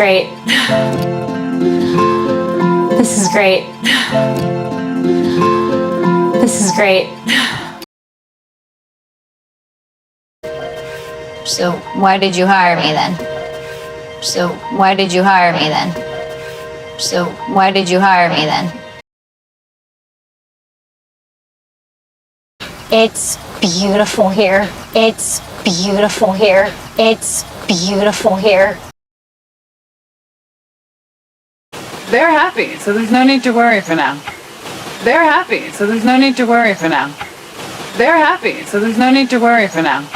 great. This is great. This is great. So why did you hire me then? So why did you hire me then? So why did you hire me then? It's beautiful here. It's beautiful here. It's beautiful here. They're happy, so there's no need to worry for now. They're happy, so there's no need to worry for now. They're happy, so there's no need to worry for now.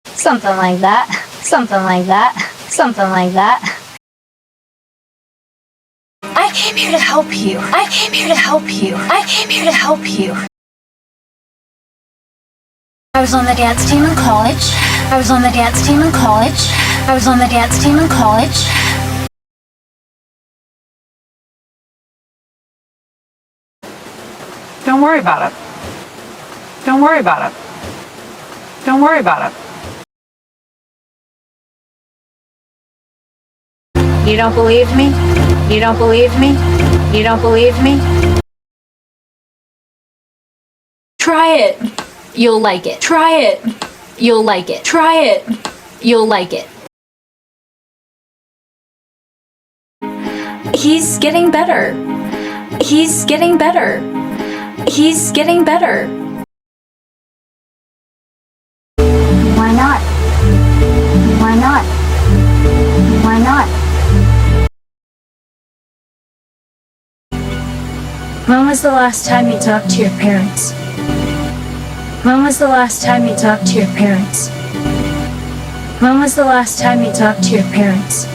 Something like that. Something like that. Something like that. I came here to help you. I came here to help you. I came here to help you. I was on the dance team in college. I was on the dance team in college. I was on the dance team in college. Don't worry about it. Don't worry about it. Don't worry about it. You don't believe me? You don't believe me? You don't believe me? Try it. You'll like it. Try it. You'll like it. Try it. You'll like it. He's getting better. He's getting better. He's getting better. Why not? Why not? Why not? When was the last time you talked to your parents? When was the last time you talked to your parents? When was the last time you talked to your parents?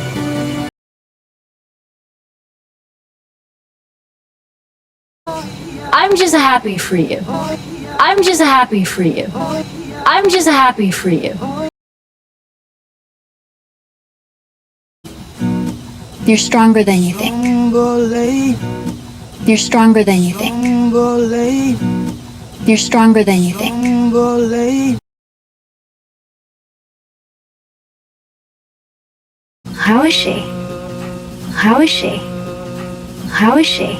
I'm just happy for you. I'm just happy for you. I'm just happy for you. You're stronger than you think. You're stronger than you think. You're stronger than you think. How is she? How is she? How is she?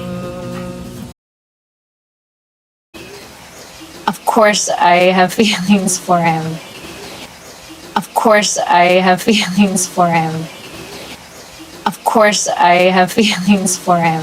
Of course I have feelings for him. Of course I have feelings for him. Of course I have feelings for him.